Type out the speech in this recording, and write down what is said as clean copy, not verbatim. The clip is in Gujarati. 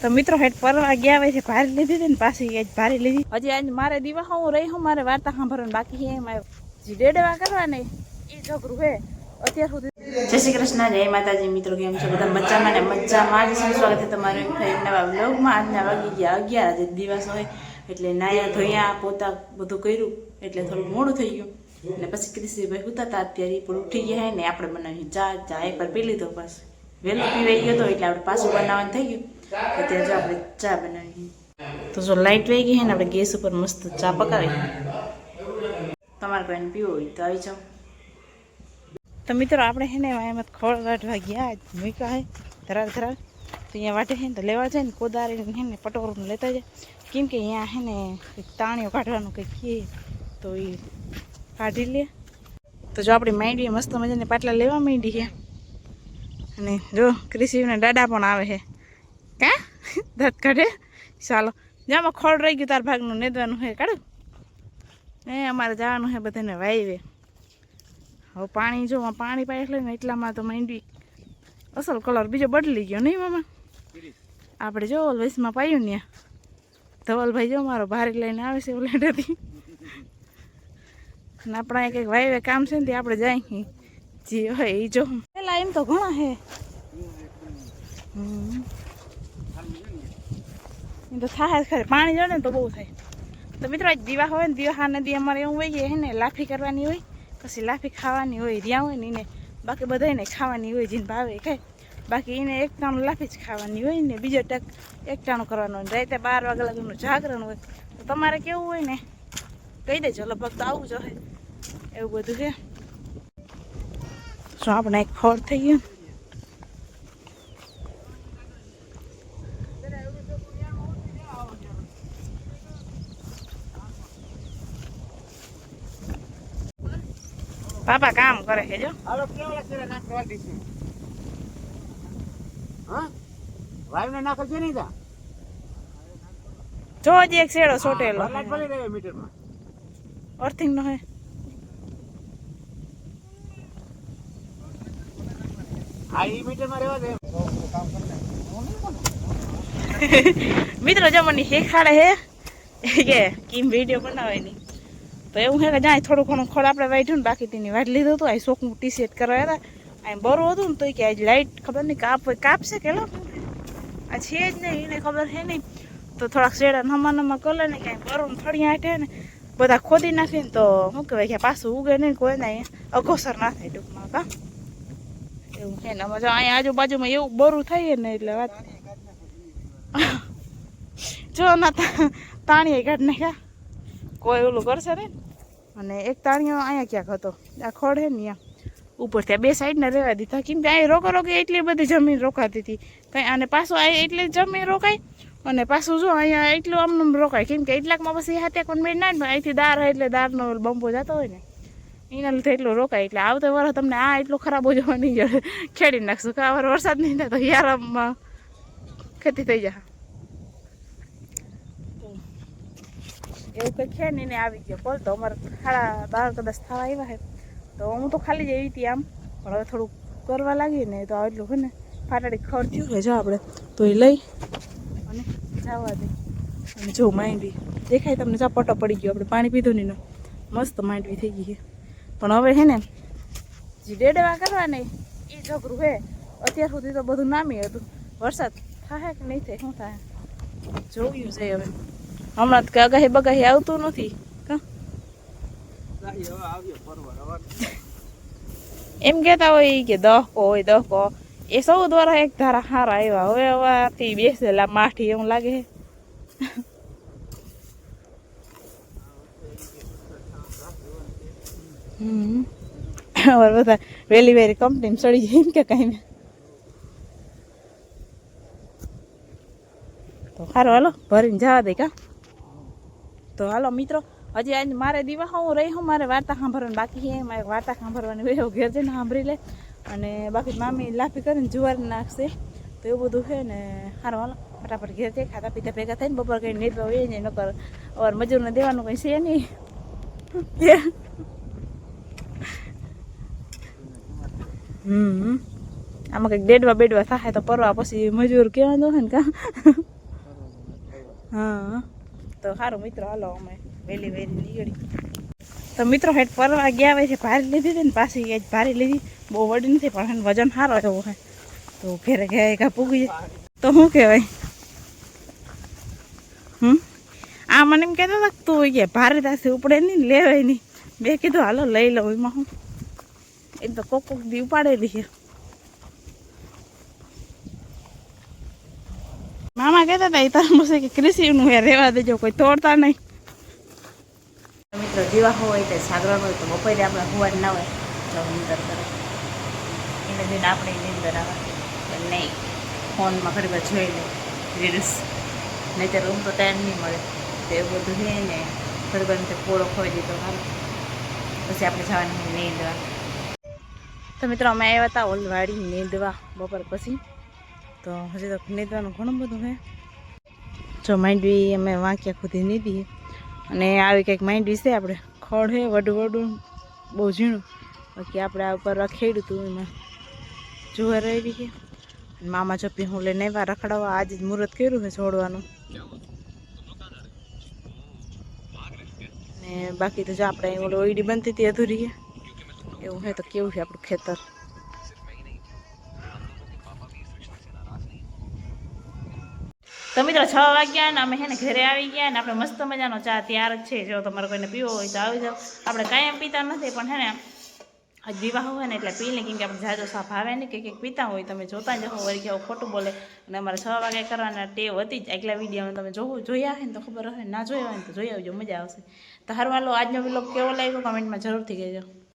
તો મિત્રો હેઠ પરવા ગયા હોય છે, ભારી લીધી હતી ને પાછી આજ ભારી લીધી. હજી આજ મારે દીવા હું રહી હું મારે વાર્તા સાંભળવાનું બાકી છે. એમાં જે ડેડવા કરવા ને એ છોકરું હે અત્યાર સુધી. જય શ્રી કૃષ્ણ, જય માતાજી. મિત્રો કેમ છો બધા? મજામાં ને મજામાં. જ સ્વાગત છે તમારું નવા બ્લોગમાં. આજના વાગી ગયા 11. આજે દિવસ હોય એટલે નાયા ધોયા પોતા બધું કર્યું એટલે થોડું મોડું થઈ ગયું. એટલે પછી ક્રિશભાઈ હુતા હતા અત્યારે પણ ઉઠી ગયા ને આપણે બનાવી ચા એક વાર પી લીધો. પાછું વહેલો પીવાઈ ગયો હતો એટલે આપણે પાછું બનાવવાનું થઈ ગયું. અત્યારે જો આપણે ચા બનાવી તો જો લાઇટ વહી ગઈ છે ને આપણે ગેસ ઉપર મસ્ત ચા પકાવી. તમારે કોઈને પીવો હોય તો આવી જાઓ. તો મિત્રો આપણે હે ને એમ ખોળ વાટવા ગયા મૂક્યા હે ધરાડ તો અહીંયા વાટે છે ને તો લેવા જાય ને કોદારી હે ને પટોરું લેતા જાય. કેમ કે અહીંયા હે ને તાણીઓ કાઢવાનું કંઈક કહે તો એ કાઢી લે. તો જો આપણી માંડવી મસ્ત મજાની પાટલા લેવા માંડી છે. અને જો કૃષિના દાદા પણ આવે છે. કા દાંત કાઢે. ચાલો જ્યાંમાં ખોળ રહી ગયું તાર ભાગનું નેદવાનું છે કાઢું. અમારે જવાનું છે બધાને વાયવે. હવે પાણી જો પાણી પાય એટલે ને એટલામાં તો માંડવી અસલ કલર બીજો બદલી ગયો નહીં મામા. આપણે જો વૈસમાં પાયું ને ધવલભાઈ જો મારો ભારે લઈને આવે છે ઓલેડેથી. અને આપણા કંઈક વાયવે કામ છે ને તે આપણે જાય જે હોય એ જો પેલા એમ તો ઘણા હે એમ તો થાય ખરે પાણી જો ને તો બહુ થાય. તો મિત્રો આજ દીવા હોય ને દીવા હા નદી અમારે એવું હોય કે હે ને લાફી કરવાની હોય પછી લાફી ખાવાની હોય રહ્યા હોય ને એને બાકી બધાને ખાવાની હોય જેને ભાવે ખાય. બાકી એને એક ટાણું લાફી જ ખાવાની હોય ને બીજો ટક એક ટાણું કરવાનું હોય. રાતે 12 વાગ્યા લગીનું જાગરણ હોય. તો તમારે કેવું હોય ને કહી દેજો લગભગ તો આવું જ હોય એવું બધું છે. શું આપણે એક ખોળ થઈ ગયું. પાપા કામ કરે છે જો. જો હજી એક શેડો સોટેલો અર્થિંગ નો હે. મિત્રો જો મને શીખાડે હે કે કેમ વિડીયો બનાવવાની. તો એવું છે કે જાય થોડું ઘણું ખોળ આપણે વાઢ્યું ને બાકી તેની વાઢ લીધું હતું. અહીં શોખનું ટી શર્ટ કરવા હતા અહીં બરું હતું ને તો કે આજ લાઇટ ખબર નહીં કાપશે કે આ છે જ નહીં એને ખબર છે નહીં. તો થોડાક શેડા નમા કલર ને કાંઈ બરું થોડી આઠે ને બધા ખોદી નાખીને તો શું કહેવાય કે પાછું ઉગે નહીં કોઈ ના અઘોસર ના થાય ટૂંકમાં. કા એવું છે ને જો અહીંયા આજુબાજુમાં એવું બરું થાય ને એટલે વાત જો ના તાણીએ કાઢ નાખ્યા કોઈ ઓલું કરશે ને. અને એક તાણીઓ અહીંયા ક્યાંક હતો આ ખોડ હે ને ત્યાં ઉપર ત્યાં બે સાઈડને રહેવા દીધા. કેમ કે અહીં રોકી એટલી બધી જમીન રોકાતી હતી કંઈ અને પાછું અહીં એટલી જમીન રોકાય અને પાછું જો અહીંયા એટલું આમનું રોકાય. કેમ કે એટલાકમાં પછી હાથે કોઈ મેળ ના અહીંથી દાર હોય એટલે દારનો બંબો જતો હોય ને એના લીધે એટલું રોકાય. એટલે આવતો વર્ષ તમને આ એટલું ખરાબ જોવા નહીં જડે ખેડી નાખશું કે આ વરસાદ નહીં થાય તો યારામાં ખેતી થઈ જાય. એવું કંઈક છે ને એને આવી ગયો કોલ. તો અમારે 12:30 કદાચ થવા આવ્યા છે. તો હું તો ખાલી જ એવી હતી આમ પણ હવે થોડુંક કરવા લાગી ને તો એટલું છે ને ફાટાડી ખડ થયું છે જો આપણે તો એ લઈ અને જવા દે. અને જો માંડવી દેખાય તમને ચા પટો પડી ગયો. આપણે પાણી પીધું નહીં મસ્ત માંડવી થઈ ગઈ છે. પણ હવે છે ને જે ડેડવા કરવા ને એ છોકરું છે અત્યાર સુધી તો બધું નામી હતું. વરસાદ થાય કે નહીં થાય શું થાય જોયું છે હવે. હમણાં તો અગાહી બગાહી આવતું નથી. એમ કેતા હોય કે દહકો હોય દહકો એ સૌ દ્વારા એક ધારા હારા આવ્યા. હવે હવાથી બેસેલા માઠી એવું લાગે છે. બધા વહેલી વહેલી કંપની ચડી જાય એમ કે કઈ તો સારું હાલો ભરીને જવા દે. કા તો હાલો મિત્રો હજી આજ મારે દીવા હું રહી હું મારે વાર્તા સાંભળવાની બાકી છે. મારે વાર્તા સાંભળવાની હોય એવું ઘેર જઈને સાંભળી લે. અને બાકી મામી લાફી કરીને જુવાર નાખશે તો એવું બધું છે ને. સારું હાલો ફટાફટ ઘેર જઈ ખાતા પીતા ભેગા થઈને બપોર કંઈ નેદવા હોય ને નકર અવાર મજૂરને દેવાનું કંઈ છે નહીં. આમાં કંઈક બેડવા થાય તો પરવા પછી મજૂર કહેવાનું હોય ને કા હા તો સારું મિત્રો હાલો અમે વહેલી વહેલી નીકળી. તો મિત્રો હેઠ ફરવા ગયા હોય છે, ભારી લીધી હતી ને પાછી જ ભારી લીધી, બહુ વડી નથી પણ એનું વજન સારો એવો છે. તો ઘેરે ગયા કા પૂગી તો શું કહેવાય. આ મને એમ કહેતો હતા તું કે ભારે તાસી ઉપડે નહીં લેવાય નહીં. મેં કીધું હાલો લઈ લઉં, એમાં હું એ તો કોક દી ઉપાડેલી છે. મામા કહેતા હતા એ તારું કે કૃષિનું હે રહેવા દેજો, કોઈ તોડતા નહીં. મિત્રો દીવા હોય તો જાગરણ હોય તો બપોરે આપણે હોવા ના હોય તો નીંદર કરે એને જોઈને આપણે નીંદર આવે નહીં. ફોનમાં ઘણી વાર જોઈ લે રીલ્સ, નહીં તો રૂમ તો ટાઈમ નહીં મળે. તો એવું બધું છે ને ઘણી વાર પોળો ખોઈ દીધો હાલો પછી આપણે જવાની નીંદવા. તો મિત્રો અમે આવ્યા હતા ઓલવાડી નીંદવા બપોર પછી. તો હજી તો નીંદવાનું ઘણું બધું છે. જો માંડવી અમે વાંક્યા ખુદી નીંદી અને આવી કંઈક માંડવી છે આપણે ખડ છે વડું વડું બહુ ઝીણું. બાકી આપણે આ ઉપર ખેડ્યું હતું એમાં જુવાર આવી છે. મામા ચપ્પી હું લઈને આવ્યા રખડાવવા, આજે જ મુહૂર્ત કર્યું છે છોડવાનું. ને બાકી તો જો આપણે ઓલો ઓઈડી બનતી હતી અધૂરી છે એવું છે. તો કેવું છે આપણું ખેતર. તો મિત્રો 6 વાગ્યા ને અમે છે ને ઘરે આવી ગયા ને આપણે મસ્ત મજાનો ચા તૈયાર જ છે. જો તમારે કોઈને પીવો હોય તો આવી જાઓ. આપણે કાંઈ એમ પીતા નથી પણ છે ને આજ વિવાહ હોય ને એટલે પી લે, કેમ કે આપણે જાજો સા ભાવે નહીં. કંઈક પીતા હોય તમે જોતા જ હો વળી કેવું ખોટું બોલે. અને અમારે 6 વાગે કરવાના ટેવ હતી જ. આગલા વિડીયોમાં તમે જોયા હોય ને તો ખબર હશે, ના જોયા હોય ને તો જોઈ આવજો, મજા આવશે. તો હારું હાલો આજનો વ્લોગ કેવો લાગ્યો કમેન્ટમાં જરૂરથી કહેજો.